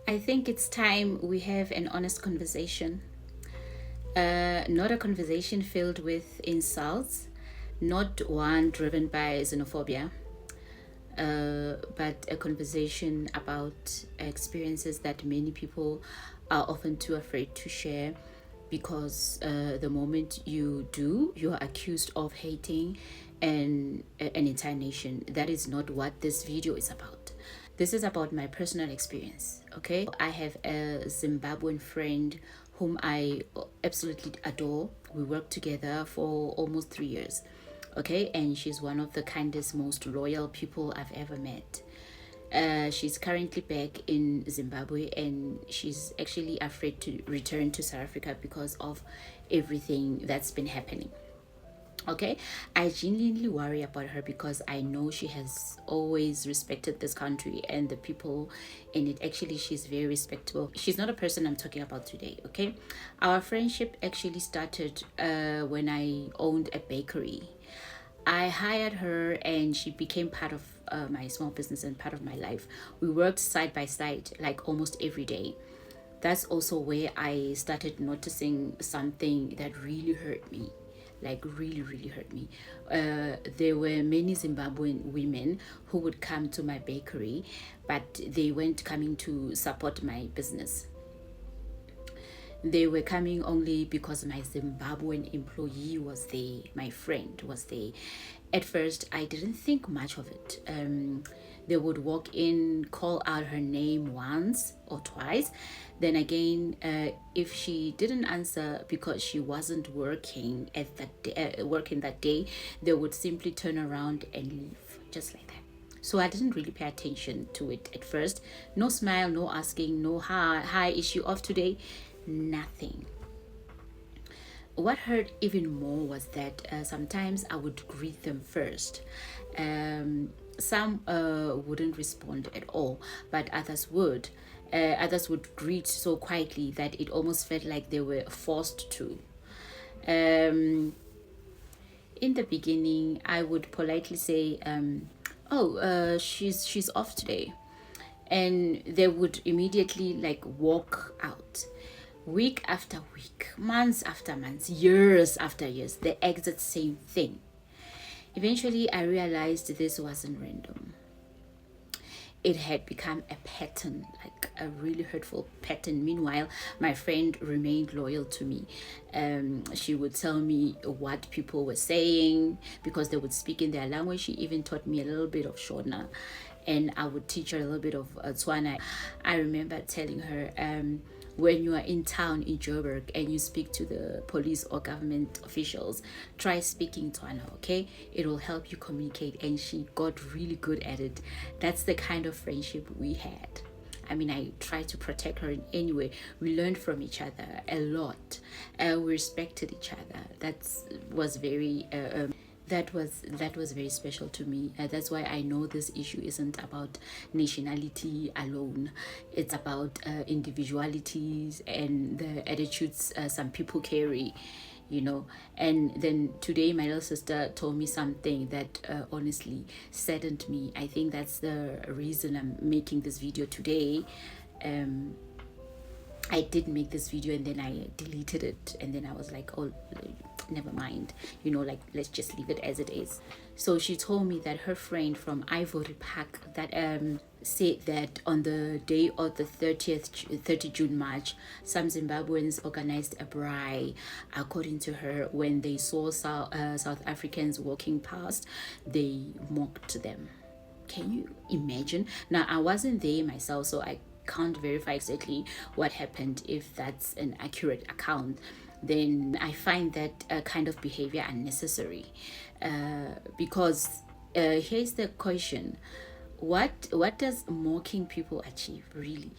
I think it's time we have an honest conversation. Not a conversation filled with insults, not one driven by xenophobia, but a conversation about experiences that many people are often too afraid to share because the moment you do, you are accused of hating an entire nation. That is not what this video is about. This is about my personal experience, okay? I have a Zimbabwean friend whom I absolutely adore. We worked together for almost 3 years, okay? And she's one of the kindest, most loyal people I've ever met. She's currently back in Zimbabwe and she's actually afraid to return to South Africa because of everything that's been happening. Okay, I genuinely worry about her because I know she has always respected this country and the people in it. Actually, she's very respectable. She's not a person I'm talking about today. Okay, our friendship actually started when I owned a bakery. I hired her and she became part of my small business and part of my life. We worked side by side like almost every day. That's also where I started noticing something that really hurt me, like really hurt me. There were many Zimbabwean women who would come to my bakery, but they weren't coming to support my business. They were coming only because my Zimbabwean employee was there, my friend was there. At first, I didn't think much of it. They would walk in, call out her name once or twice. Then again, if she didn't answer because she wasn't working at that day, working that day, they would simply turn around and leave, just like that. So I didn't really pay attention to it at first. No smile, no asking, no hi, is she off today? Nothing. What hurt even more was that sometimes I would greet them first. Some wouldn't respond at all, but others would. Others would greet so quietly that it almost felt like they were forced to. Um, in the beginning, I would politely say, "Oh, she's off today," and they would immediately like walk out. Week after week, months after months, years after years, the exact same thing. Eventually, I realized this wasn't random. It had become a pattern, like a really hurtful pattern. Meanwhile, my friend remained loyal to me. She would tell me what people were saying because they would speak in their language. She even taught me a little bit of Shona, and I would teach her a little bit of Tswana. I remember telling her, when you are in town in Joburg and you speak to the police or government officials, try speaking Tswana, okay? It will help you communicate. And she got really good at it. That's the kind of friendship we had. I mean, I tried to protect her in any way. We learned from each other a lot. We respected each other. That was very that was very special to me. That's why I know this issue isn't about nationality alone. It's about individualities and the attitudes some people carry, you know. And then today my little sister told me something that honestly saddened me. I think that's the reason I'm making this video today. I did make this video and then I deleted it, and then I was like, oh, never mind, you know, like let's just leave it as it is. So she told me that her friend from Ivory Park that said that on the day of the 30 June march, some Zimbabweans organized a braai. According to her, when they saw South Africans walking past, they mocked them. Can you imagine? Now, I wasn't there myself, so I can't verify exactly what happened. If that's an accurate account, then I find that kind of behavior unnecessary. Because here's the question: what does mocking people achieve really?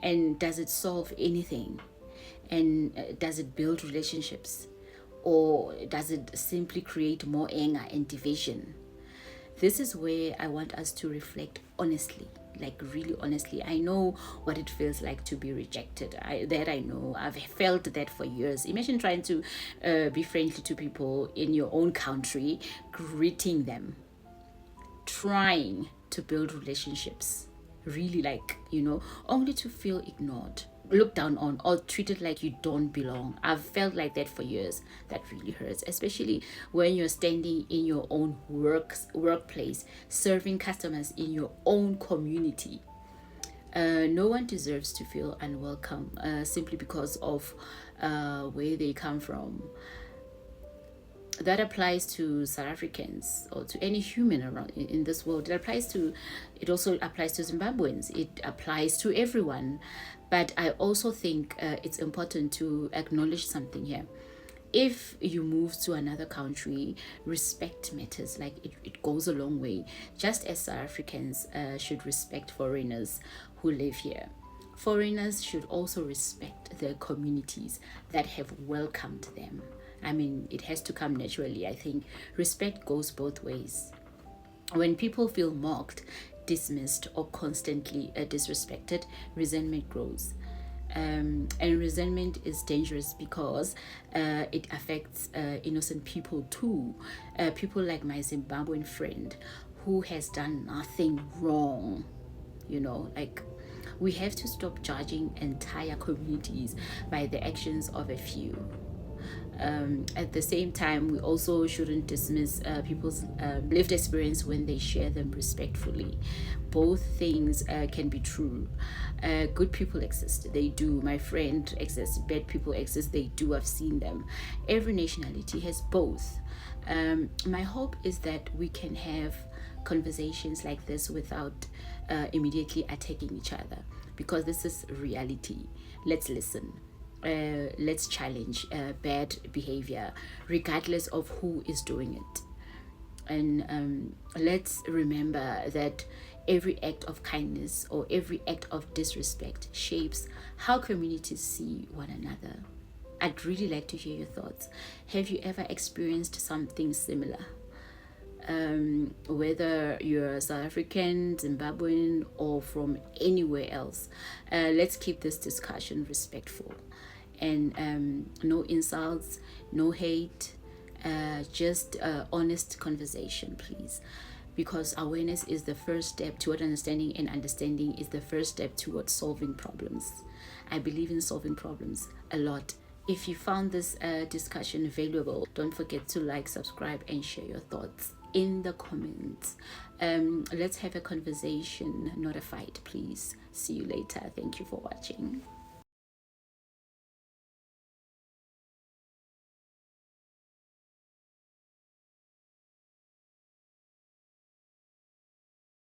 And does it solve anything? And does it build relationships? Or does it simply create more anger and division? This is where I want us to reflect honestly, like really honestly. I know what it feels like to be rejected. I know. I've felt that for years. Imagine trying to be friendly to people in your own country, greeting them, trying to build relationships. really, like, only to feel ignored, looked down on, or treated like you don't belong. I've felt like that for years. That really hurts, especially when you're standing in your own workplace, serving customers in your own community. No one deserves to feel unwelcome simply because of where they come from. That applies to South Africans or to any human around in this world. It also applies to Zimbabweans. It applies to everyone. But I also think it's important to acknowledge something here. If you move to another country, respect matters. Like, it goes a long way. Just as South Africans should respect foreigners who live here, foreigners should also respect the communities that have welcomed them. I mean, it has to come naturally. I think respect goes both ways. When people feel mocked, dismissed, or constantly disrespected, resentment grows. And resentment is dangerous because it affects innocent people too. People like my Zimbabwean friend who has done nothing wrong. Like, we have to stop judging entire communities by the actions of a few. At the same time, we also shouldn't dismiss people's lived experience when they share them respectfully. Both things can be true. Good people exist, they do. My friend exists. Bad people exist, they do. I've seen them. Every nationality has both. My hope is that we can have conversations like this without immediately attacking each other, because this is reality. Let's listen. Let's challenge bad behavior regardless of who is doing it. And let's remember that every act of kindness or every act of disrespect shapes how communities see one another. I'd really like to hear your thoughts. Have you ever experienced something similar? Whether you're South African, Zimbabwean, or from anywhere else, let's keep this discussion respectful. And no insults, no hate, just honest conversation, please. Because awareness is the first step toward understanding, and understanding is the first step towards solving problems. I believe in solving problems a lot. If you found this discussion valuable, don't forget to like, subscribe, and share your thoughts in the comments. Let's have a conversation, not a fight, please. See you later. Thank you for watching.